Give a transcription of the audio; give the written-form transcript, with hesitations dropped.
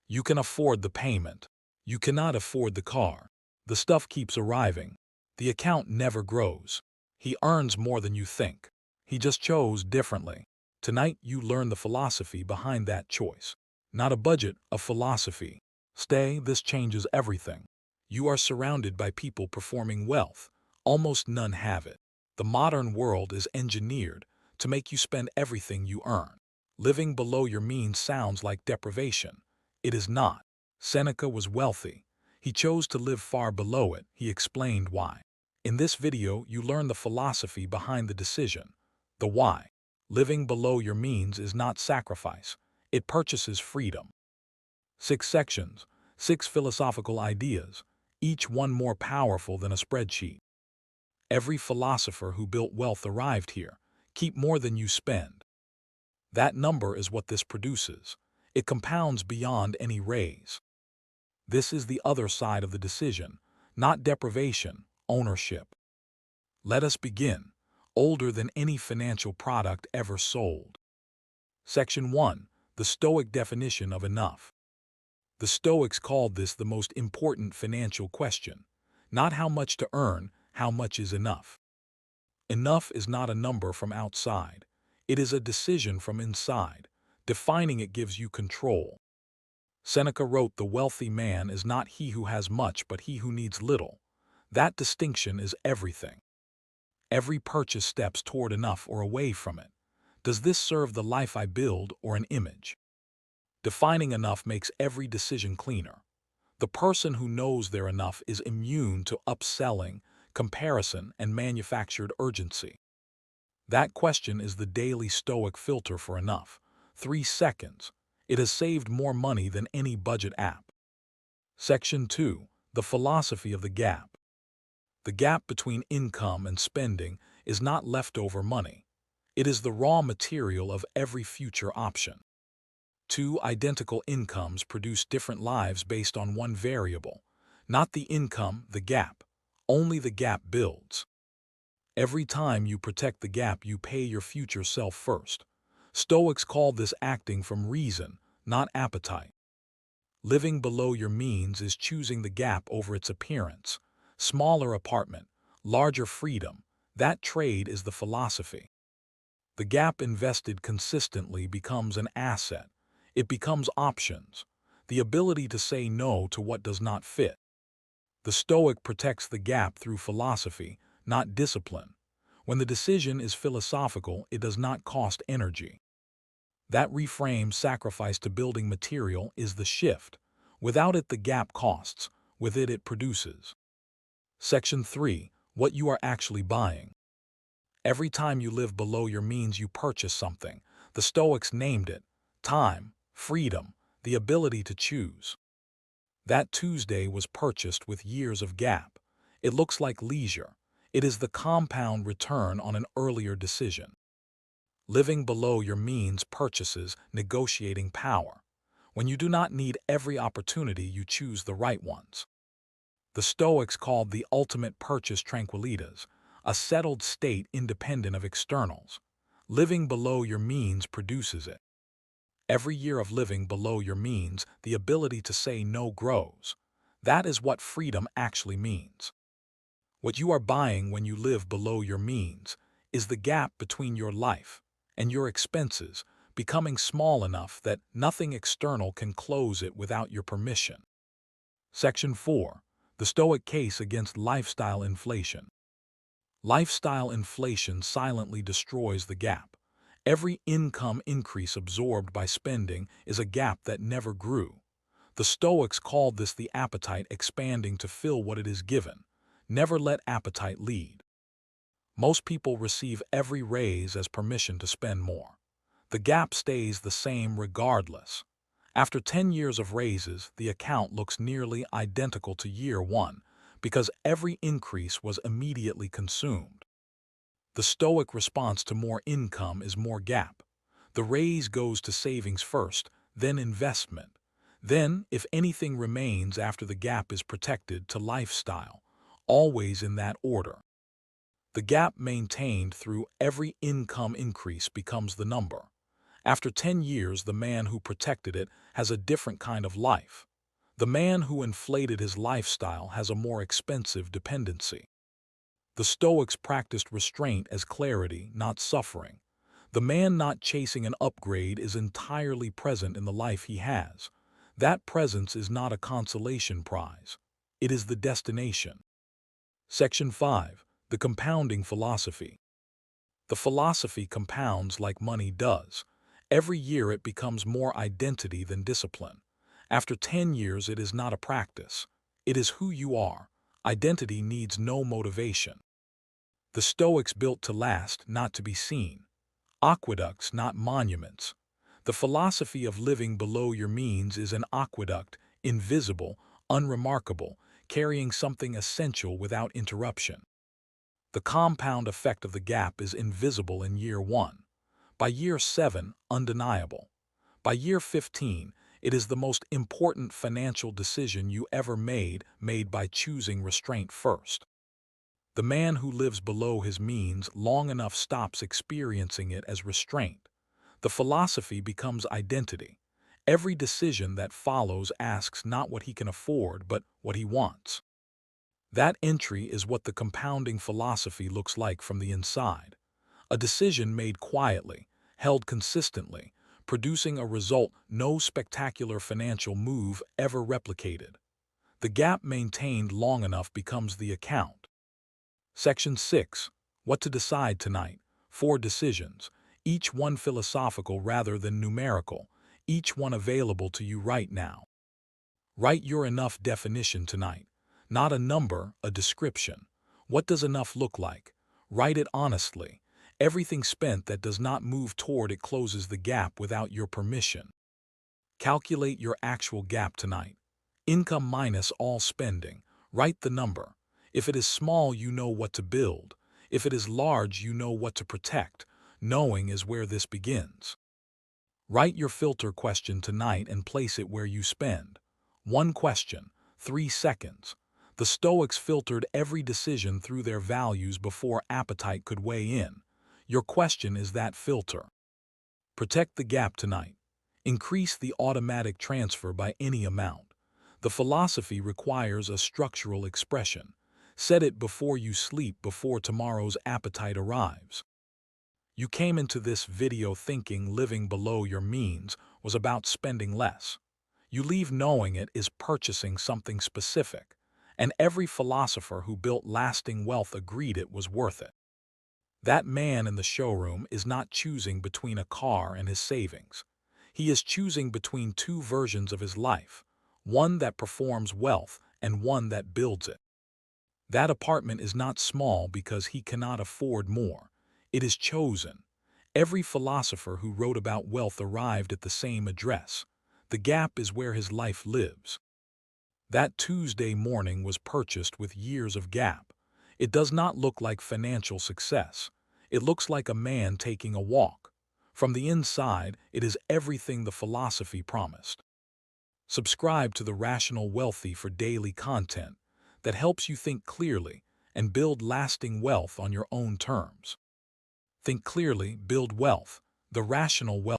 You can afford the payment. You cannot afford the car. The stuff keeps arriving. The account never grows. He earns more than you think. He just chose differently. Tonight you learn the philosophy behind that choice. Not a budget, a philosophy. Stay, this changes everything. You are surrounded by people performing wealth. Almost none have it. The modern world is engineered to make you spend everything you earn. Living below your means sounds like deprivation. It is not. Seneca was wealthy. He chose to live far below it. He explained why. In this video, you learn the philosophy behind the decision. The why. Living below your means is not sacrifice. It purchases freedom. 6 sections, 6 philosophical ideas, each one more powerful than a spreadsheet. Every philosopher who built wealth arrived here. Keep more than you spend. That number is what this produces. It compounds beyond any raise. This is the other side of the decision, not deprivation, ownership. Let us begin. Older than any financial product ever sold. Section 1. The Stoic definition of enough. The Stoics called this the most important financial question. Not how much to earn, how much is enough. Enough is not a number from outside. It is a decision from inside. Defining it gives you control. Seneca wrote, "The wealthy man is not he who has much, but he who needs little." That distinction is everything. Every purchase steps toward enough or away from it. Does this serve the life I build or an image? Defining enough makes every decision cleaner. The person who knows they're enough is immune to upselling, comparison, and manufactured urgency. That question is the daily Stoic filter for enough. 3 seconds. It has saved more money than any budget app. Section 2. The philosophy of the gap. The gap between income and spending is not leftover money. It is the raw material of every future option. Two identical incomes produce different lives based on one variable. Not the income, the gap. Only the gap builds. Every time you protect the gap, you pay your future self first. Stoics call this acting from reason, not appetite. Living below your means is choosing the gap over its appearance. Smaller apartment, larger freedom. That trade is the philosophy. The gap invested consistently becomes an asset. It becomes options, the ability to say no to what does not fit. The Stoic protects the gap through philosophy, not discipline. When the decision is philosophical, it does not cost energy. That reframes sacrifice to building material is the shift. Without it, the gap costs. With it, it produces. Section 3. What you are actually buying. Every time you live below your means, you purchase something. The Stoics named it time, freedom, the ability to choose. That Tuesday was purchased with years of gap. It looks like leisure. It is the compound return on an earlier decision. Living below your means purchases negotiating power. When you do not need every opportunity, you choose the right ones. The Stoics called the ultimate purchase tranquilitas, a settled state independent of externals. Living below your means produces it. Every year of living below your means, the ability to say no grows. That is what freedom actually means. What you are buying when you live below your means is the gap between your life and your expenses becoming small enough that nothing external can close it without your permission. Section 4. The Stoic case against lifestyle inflation. Lifestyle inflation silently destroys the gap. Every income increase absorbed by spending is a gap that never grew. The Stoics called this the appetite expanding to fill what it is given. Never let appetite lead. Most people receive every raise as permission to spend more. The gap stays the same regardless. After 10 years of raises, the account looks nearly identical to year 1 because every increase was immediately consumed. The Stoic response to more income is more gap. The raise goes to savings first, then investment. Then, if anything remains after the gap is protected, to lifestyle, always in that order. The gap maintained through every income increase becomes the number. After 10 years, the man who protected it has a different kind of life. The man who inflated his lifestyle has a more expensive dependency. The Stoics practiced restraint as clarity, not suffering. The man not chasing an upgrade is entirely present in the life he has. That presence is not a consolation prize. It is the destination. Section 5. The compounding philosophy. The philosophy compounds like money does. Every year it becomes more identity than discipline. After 10 years it is not a practice. It is who you are. Identity needs no motivation. The Stoics built to last, not to be seen. Aqueducts, not monuments. The philosophy of living below your means is an aqueduct, invisible, unremarkable, carrying something essential without interruption. The compound effect of the gap is invisible in year 1. By year 7, undeniable. By year 15, it is the most important financial decision you ever made by choosing restraint first. The man who lives below his means long enough stops experiencing it as restraint. The philosophy becomes identity. Every decision that follows asks not what he can afford, but what he wants. That entry is what the compounding philosophy looks like from the inside. A decision made quietly, held consistently, producing a result no spectacular financial move ever replicated. The gap maintained long enough becomes the account. Section 6. What to decide tonight. 4 decisions, each one philosophical rather than numerical, each one available to you right now. Write your enough definition tonight. Not a number, a description. What does enough look like? Write it honestly. Everything spent that does not move toward it closes the gap without your permission. Calculate your actual gap tonight. Income minus all spending. Write the number. If it is small, you know what to build. If it is large, you know what to protect. Knowing is where this begins. Write your filter question tonight and place it where you spend. 1 question, 3 seconds. The Stoics filtered every decision through their values before appetite could weigh in. Your question is that filter. Protect the gap tonight. Increase the automatic transfer by any amount. The philosophy requires a structural expression. Set it before you sleep, before tomorrow's appetite arrives. You came into this video thinking living below your means was about spending less. You leave knowing it is purchasing something specific, and every philosopher who built lasting wealth agreed it was worth it. That man in the showroom is not choosing between a car and his savings. He is choosing between 2 versions of his life, one that performs wealth and one that builds it. That apartment is not small because he cannot afford more. It is chosen. Every philosopher who wrote about wealth arrived at the same address. The gap is where his life lives. That Tuesday morning was purchased with years of gap. It does not look like financial success. It looks like a man taking a walk. From the inside, it is everything the philosophy promised. Subscribe to The Rational Wealthy for daily content that helps you think clearly and build lasting wealth on your own terms. Think clearly, build wealth. The Rational Wealthy.